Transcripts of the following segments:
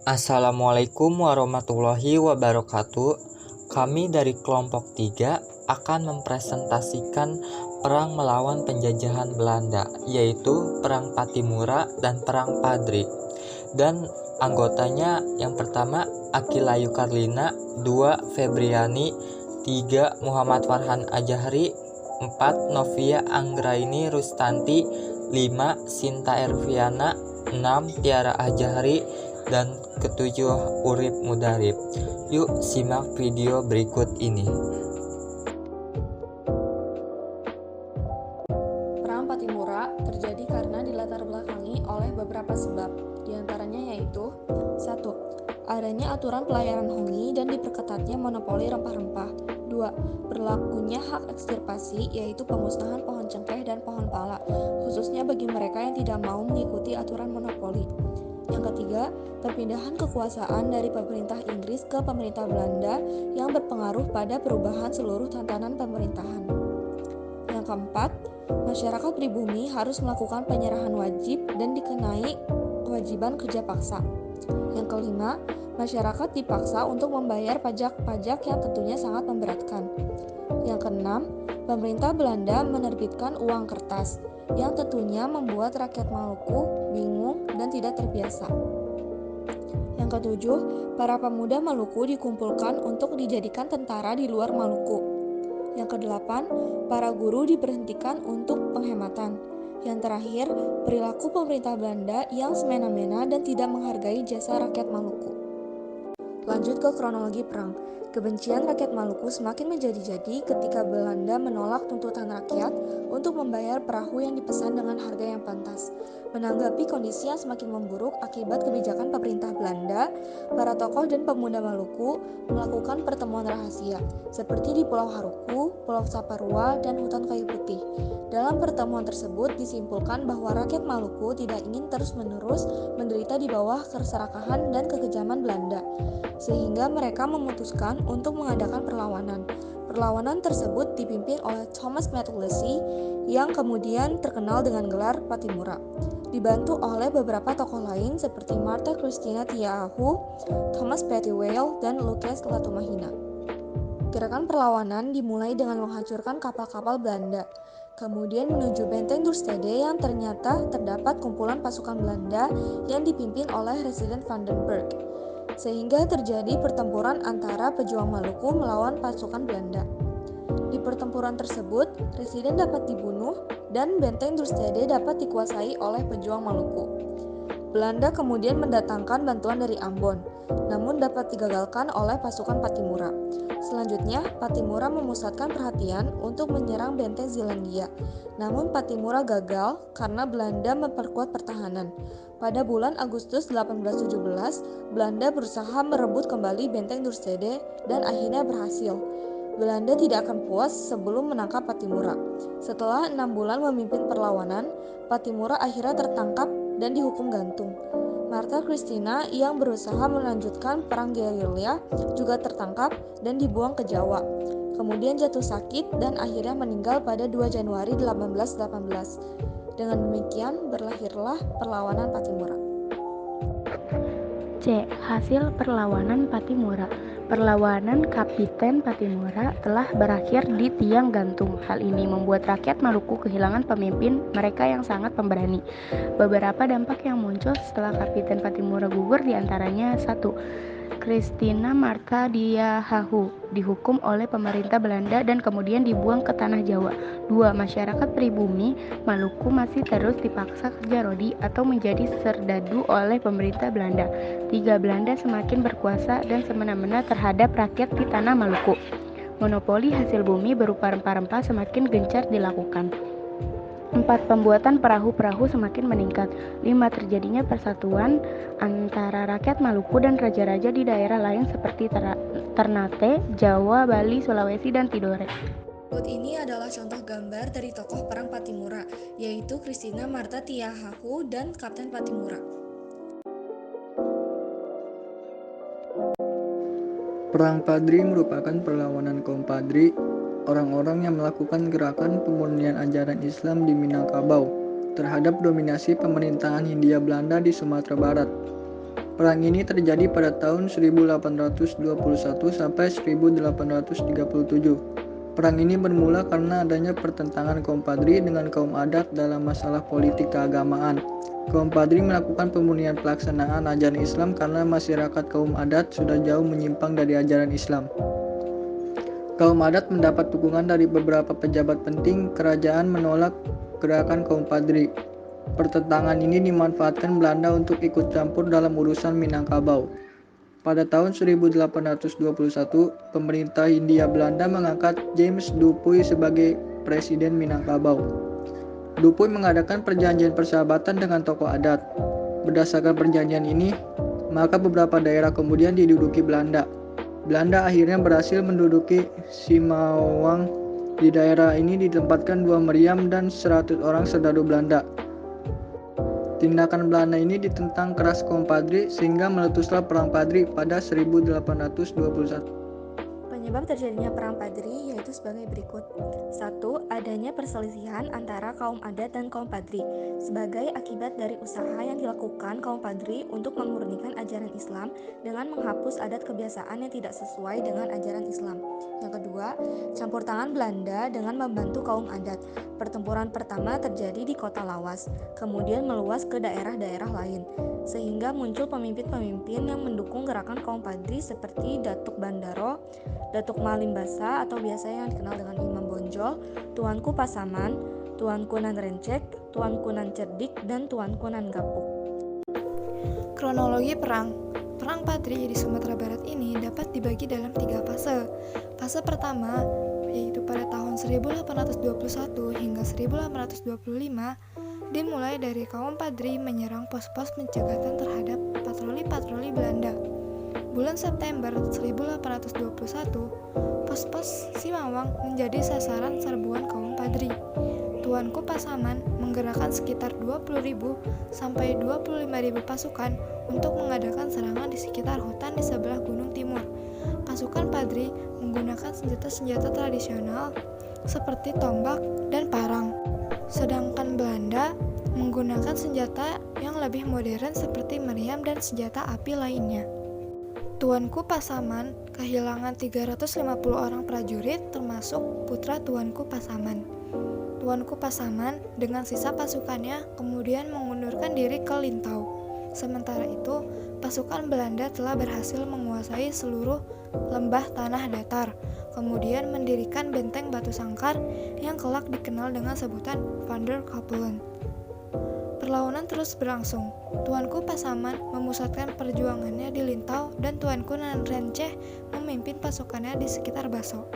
Assalamualaikum warahmatullahi wabarakatuh. Kami dari kelompok 3 akan mempresentasikan perang melawan penjajahan Belanda, yaitu Perang Pattimura dan Perang Padri. Dan anggotanya yang pertama Akilayu Karlina, 2 Febriani, 3 Muhammad Farhan Ajahri, 4 Novia Anggraini Rustanti, 5 Sinta Erviana, 6 Tiara Ajahri, dan ketujuh Urip Mudarip. Yuk simak video berikut ini. Perang Pattimura terjadi karena dilatar belakangi oleh beberapa sebab, diantaranya yaitu 1. Adanya aturan pelayaran Hongi dan diperketatnya monopoli rempah-rempah. 2. Berlakunya hak ekstirpasi, yaitu pemusnahan pohon cengkeh dan pohon pala, khususnya bagi mereka yang tidak mau mengikuti aturan monopoli. Yang ketiga, perpindahan kekuasaan dari pemerintah Inggris ke pemerintah Belanda yang berpengaruh pada perubahan seluruh tatanan pemerintahan. Yang keempat, masyarakat pribumi harus melakukan penyerahan wajib dan dikenai kewajiban kerja paksa. Yang kelima, masyarakat dipaksa untuk membayar pajak-pajak yang tentunya sangat memberatkan. Yang keenam, pemerintah Belanda menerbitkan uang kertas yang tentunya membuat rakyat Maluku bingung dan tidak terbiasa. Yang ketujuh, para pemuda Maluku dikumpulkan untuk dijadikan tentara di luar Maluku. Yang kedelapan, para guru diberhentikan untuk penghematan. Yang terakhir, perilaku pemerintah Belanda yang semena-mena dan tidak menghargai jasa rakyat Maluku. Lanjut ke kronologi perang. Kebencian rakyat Maluku semakin menjadi-jadi ketika Belanda menolak tuntutan rakyat untuk membayar perahu yang dipesan dengan harga yang pantas. Menanggapi kondisi yang semakin memburuk akibat kebijakan pemerintah Belanda, para tokoh dan pemuda Maluku melakukan pertemuan rahasia, seperti di Pulau Haruku, Pulau Saparua, dan Hutan Kayu Putih. Dalam pertemuan tersebut disimpulkan bahwa rakyat Maluku tidak ingin terus-menerus menderita di bawah keserakahan dan kekejaman Belanda, sehingga mereka memutuskan untuk mengadakan perlawanan. Perlawanan tersebut dipimpin oleh Thomas Matulesi yang kemudian terkenal dengan gelar Pattimura, dibantu oleh beberapa tokoh lain seperti Martha Christina Tiaahu, Thomas Pettiwale, dan Lucas Latumahina. Gerakan perlawanan dimulai dengan menghancurkan kapal-kapal Belanda, kemudian menuju benteng Dorstede yang ternyata terdapat kumpulan pasukan Belanda yang dipimpin oleh Residen van den Berg, sehingga terjadi pertempuran antara pejuang Maluku melawan pasukan Belanda. Di pertempuran tersebut, Residen dapat dibunuh dan benteng Dorstede dapat dikuasai oleh pejuang Maluku. Belanda kemudian mendatangkan bantuan dari Ambon, namun dapat digagalkan oleh pasukan Pattimura. Selanjutnya, Pattimura memusatkan perhatian untuk menyerang benteng Zeelandia, namun Pattimura gagal karena Belanda memperkuat pertahanan. Pada bulan Agustus 1817, Belanda berusaha merebut kembali benteng Dorstede dan akhirnya berhasil. Belanda tidak akan puas sebelum menangkap Pattimura. Setelah 6 bulan memimpin perlawanan, Pattimura akhirnya tertangkap dan dihukum gantung. Martha Christina yang berusaha melanjutkan perang gerilya juga tertangkap dan dibuang ke Jawa. Kemudian jatuh sakit dan akhirnya meninggal pada 2 Januari 1818. Dengan demikian berlahirlah perlawanan Pattimura. C. Hasil perlawanan Pattimura. Perlawanan Kapiten Pattimura telah berakhir di tiang gantung. Hal ini membuat rakyat Maluku kehilangan pemimpin mereka yang sangat pemberani. Beberapa dampak yang muncul setelah Kapiten Pattimura gugur diantaranya 1. Christina Martha Tiaahu dihukum oleh pemerintah Belanda dan kemudian dibuang ke tanah Jawa. 2. Masyarakat pribumi Maluku masih terus dipaksa kerja rodi atau menjadi serdadu oleh pemerintah Belanda. 3. Belanda semakin berkuasa dan semena-mena terhadap rakyat di tanah Maluku. Monopoli hasil bumi berupa rempah-rempah semakin gencar dilakukan. 4. Pembuatan perahu-perahu semakin meningkat. 5. Terjadinya persatuan antara rakyat Maluku dan raja-raja di daerah lain seperti Ternate, Jawa, Bali, Sulawesi, dan Tidore. Berikut ini adalah contoh gambar dari tokoh perang Pattimura, yaitu Christina Martha Tiaahu dan Kapten Pattimura. Perang Padri merupakan perlawanan kaum Padri, orang-orang yang melakukan gerakan pemurnian ajaran Islam di Minangkabau terhadap dominasi pemerintahan Hindia Belanda di Sumatera Barat. Perang ini terjadi pada tahun 1821 sampai 1837. Perang ini bermula karena adanya pertentangan kaum Padri dengan kaum adat dalam masalah politik keagamaan. Kaum Padri melakukan pemurnian pelaksanaan ajaran Islam karena masyarakat kaum adat sudah jauh menyimpang dari ajaran Islam. Kaum adat mendapat dukungan dari beberapa pejabat penting. Kerajaan menolak gerakan kaum Padri. Pertentangan ini dimanfaatkan Belanda untuk ikut campur dalam urusan Minangkabau. Pada tahun 1821, pemerintah Hindia Belanda mengangkat James Dupuy sebagai Presiden Minangkabau. Dupuy mengadakan perjanjian persahabatan dengan tokoh adat. Berdasarkan perjanjian ini, maka beberapa daerah kemudian diduduki Belanda. Belanda akhirnya berhasil menduduki Simawang. Di daerah ini ditempatkan 2 meriam dan 100 orang serdadu Belanda. Tindakan Belanda ini ditentang keras kaum Padri sehingga meletuslah Perang Padri pada 1821. Penyebab terjadinya Perang Padri yaitu sebagai berikut. 1. Adanya perselisihan antara kaum adat dan kaum Padri sebagai akibat dari usaha yang dilakukan kaum Padri untuk memurnikan ajaran Islam dengan menghapus adat kebiasaan yang tidak sesuai dengan ajaran Islam. Yang kedua, campur tangan Belanda dengan membantu kaum adat. Pertempuran pertama terjadi di kota Lawas, kemudian meluas ke daerah-daerah lain, sehingga muncul pemimpin-pemimpin yang mendukung gerakan kaum Padri seperti Datuk Bandaro, Datuk Malimbasa atau biasa yang dikenal dengan Imam Bonjol, Tuanku Pasaman, Tuanku Nan Rencek, Tuanku Nan Cerdik, dan Tuanku Nan Gapuk. Kronologi perang. Perang Padri di Sumatera Barat ini dapat dibagi dalam 3 fase. Fase pertama yaitu pada tahun 1821 hingga 1825 dimulai dari kaum Padri menyerang pos-pos pencegatan terhadap patroli-patroli Belanda. Bulan September 1821, pos-pos Simawang menjadi sasaran serbuan kaum Padri. Tuanku Pasaman menggerakkan sekitar 20.000 sampai 25.000 pasukan untuk mengadakan serangan di sekitar hutan di sebelah Gunung Timur. Pasukan Padri menggunakan senjata-senjata tradisional seperti tombak dan parang. Sedangkan Belanda menggunakan senjata yang lebih modern seperti meriam dan senjata api lainnya. Tuanku Pasaman kehilangan 350 orang prajurit termasuk putra Tuanku Pasaman. Tuanku Pasaman dengan sisa pasukannya kemudian mengundurkan diri ke Lintau. Sementara itu, pasukan Belanda telah berhasil menguasai seluruh lembah tanah datar, kemudian mendirikan benteng batu sangkar yang kelak dikenal dengan sebutan Van der Kapellen. Perlawanan terus berlangsung. Tuanku Pasaman memusatkan perjuangannya di Lintau dan Tuanku Nan Renceh memimpin pasukannya di sekitar Baso.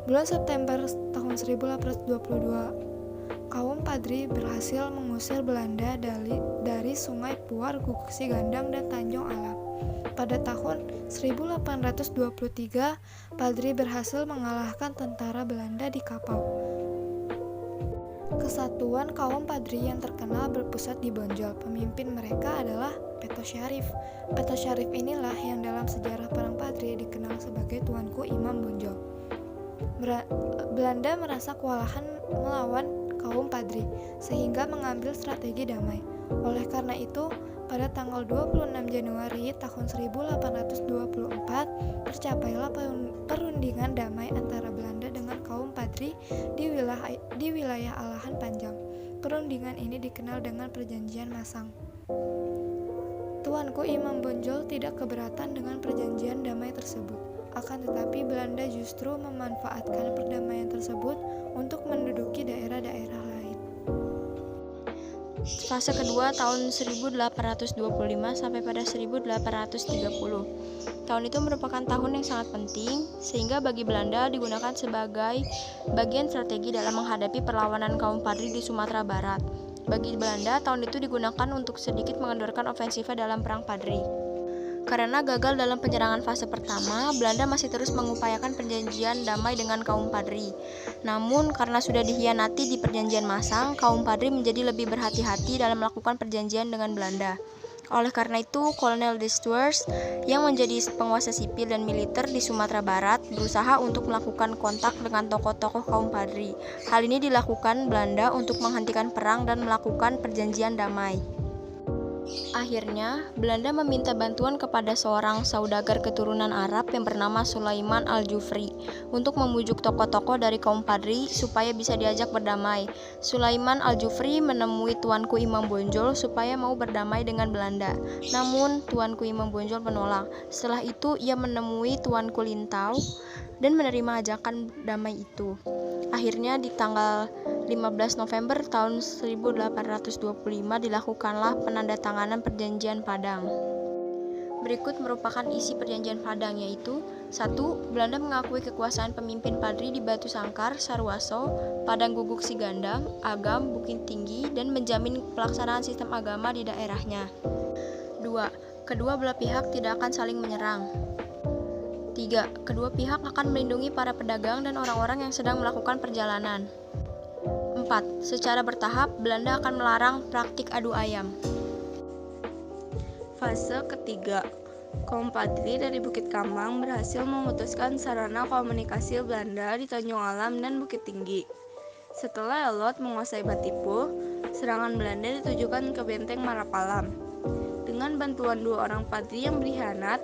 Bulan September tahun 1822, kaum Padri berhasil mengusir Belanda dari Sungai Puar, Gugusi Gandang, dan Tanjung Alam. Pada tahun 1823, Padri berhasil mengalahkan tentara Belanda di Kapau. Kesatuan kaum Padri yang terkenal berpusat di Bonjol. Pemimpin mereka adalah Peto Syarif. Peto Syarif inilah yang dalam sejarah Perang Padri dikenal sebagai Tuanku Imam Bonjol. Belanda merasa kewalahan melawan kaum Padri sehingga mengambil strategi damai. Oleh karena itu, pada tanggal 26 Januari tahun 1824 tercapailah perundingan damai antara Belanda dengan kaum Padri di wilayah Alahan Panjang. Perundingan ini dikenal dengan Perjanjian Masang. Tuanku Imam Bonjol tidak keberatan dengan perjanjian damai tersebut. Akan tetapi Belanda justru memanfaatkan perdamaian tersebut untuk menduduki daerah-daerah lain. Fase kedua tahun 1825 sampai pada 1830. Tahun itu merupakan tahun yang sangat penting sehingga bagi Belanda digunakan sebagai bagian strategi dalam menghadapi perlawanan kaum Padri di Sumatera Barat. Bagi Belanda, tahun itu digunakan untuk sedikit mengendorkan ofensifnya dalam Perang Padri. Karena gagal dalam penyerangan fase pertama, Belanda masih terus mengupayakan perjanjian damai dengan kaum Padri. Namun, karena sudah dikhianati di Perjanjian Masang, kaum Padri menjadi lebih berhati-hati dalam melakukan perjanjian dengan Belanda. Oleh karena itu, Kolonel de Stuers yang menjadi penguasa sipil dan militer di Sumatera Barat berusaha untuk melakukan kontak dengan tokoh-tokoh kaum Padri. Hal ini dilakukan Belanda untuk menghentikan perang dan melakukan perjanjian damai. Akhirnya, Belanda meminta bantuan kepada seorang saudagar keturunan Arab yang bernama Sulaiman Al-Jufri untuk membujuk tokoh-tokoh dari kaum Padri supaya bisa diajak berdamai. Sulaiman Al-Jufri menemui Tuanku Imam Bonjol supaya mau berdamai dengan Belanda. Namun, Tuanku Imam Bonjol menolak. Setelah itu, ia menemui Tuanku Lintau dan menerima ajakan damai itu. Akhirnya di tanggal 15 November tahun 1825 dilakukanlah penandatanganan Perjanjian Padang. Berikut merupakan isi Perjanjian Padang, yaitu 1. Belanda mengakui kekuasaan pemimpin Padri di Batu Sangkar, Sarwaso, Padang Guguk Sigandang, Agam, Bukit Tinggi, dan menjamin pelaksanaan sistem agama di daerahnya. 2. Kedua belah pihak tidak akan saling menyerang. 3. Kedua pihak akan melindungi para pedagang dan orang-orang yang sedang melakukan perjalanan. 4. Secara bertahap, Belanda akan melarang praktik adu ayam. Fase ketiga, kaum Padri dari Bukit Kamang berhasil memutuskan sarana komunikasi Belanda di Tanjung Alam dan Bukit Tinggi. Setelah Elot menguasai Batipu, serangan Belanda ditujukan ke benteng Marapalam. Dengan bantuan 2 orang Padri yang berkhianat,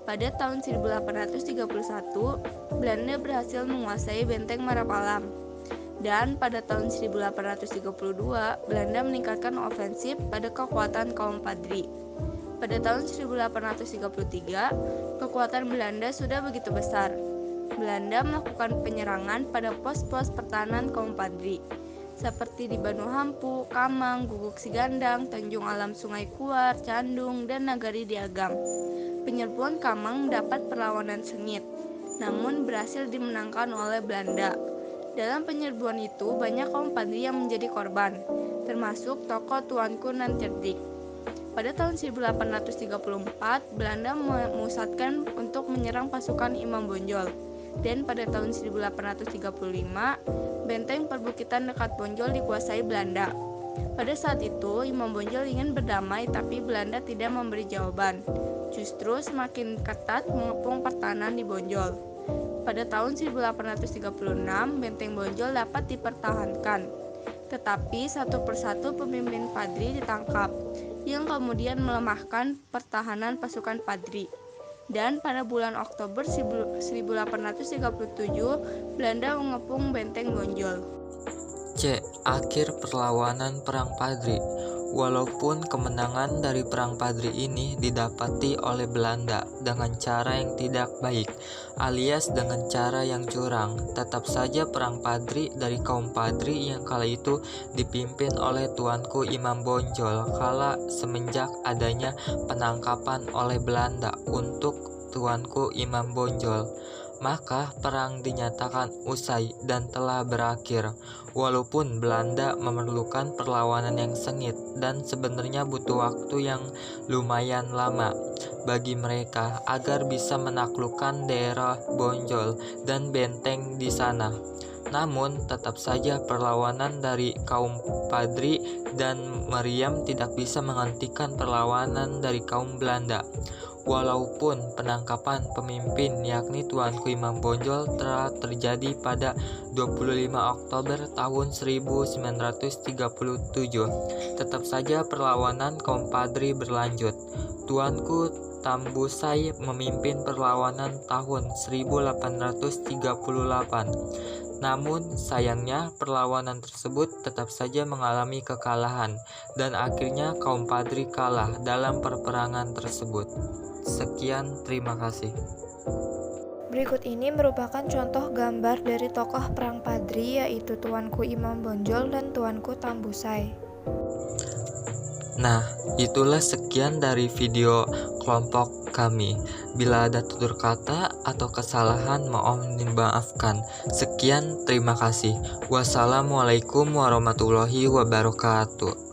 pada tahun 1831, Belanda berhasil menguasai benteng Marapalam. Dan pada tahun 1832, Belanda meningkatkan ofensif pada kekuatan kaum Padri. Pada tahun 1833, kekuatan Belanda sudah begitu besar. Belanda melakukan penyerangan pada pos-pos pertahanan kaum Padri, seperti di Banu Hampu, Kamang, Guguk Sigandang, Tanjung Alam Sungai Kuar, Candung, dan Nagari di Agam. Penyerbuan Kamang mendapat perlawanan sengit, namun berhasil dimenangkan oleh Belanda. Dalam penyerbuan itu, banyak kaum Padri yang menjadi korban, termasuk tokoh Tuanku Nan Cerdik. Pada tahun 1834, Belanda memusatkan untuk menyerang pasukan Imam Bonjol, dan pada tahun 1835, benteng perbukitan dekat Bonjol dikuasai Belanda. Pada saat itu, Imam Bonjol ingin berdamai, tapi Belanda tidak memberi jawaban. Justru semakin ketat mengepung pertahanan di Bonjol. Pada tahun 1836, benteng Bonjol dapat dipertahankan. Tetapi satu persatu pemimpin Padri ditangkap, yang kemudian melemahkan pertahanan pasukan Padri. Dan pada bulan Oktober 1837, Belanda mengepung benteng Bonjol. C. Akhir perlawanan Perang Padri. Walaupun kemenangan dari Perang Padri ini didapati oleh Belanda dengan cara yang tidak baik, alias dengan cara yang curang, tetap saja Perang Padri dari kaum Padri yang kala itu dipimpin oleh Tuanku Imam Bonjol kala semenjak adanya penangkapan oleh Belanda untuk Tuanku Imam Bonjol. Maka perang dinyatakan usai dan telah berakhir. Walaupun Belanda memerlukan perlawanan yang sengit dan sebenarnya butuh waktu yang lumayan lama bagi mereka agar bisa menaklukkan daerah Bonjol dan benteng di sana. Namun tetap saja perlawanan dari kaum Padri dan Meriam tidak bisa menghentikan perlawanan dari kaum Belanda. Walaupun penangkapan pemimpin yakni Tuanku Imam Bonjol telah terjadi pada 25 Oktober tahun 1937, tetap saja perlawanan kaum Padri berlanjut. Tuanku Tambusai memimpin perlawanan tahun 1838. Namun sayangnya perlawanan tersebut tetap saja mengalami kekalahan dan akhirnya kaum Padri kalah dalam peperangan tersebut. Sekian, terima kasih. Berikut ini merupakan contoh gambar dari tokoh Perang Padri, yaitu Tuanku Imam Bonjol dan Tuanku Tambusai. Nah, itulah sekian dari video kelompok kami. Bila ada tutur kata atau kesalahan, mohon dimaafkan. Sekian, terima kasih. Wassalamualaikum warahmatullahi wabarakatuh.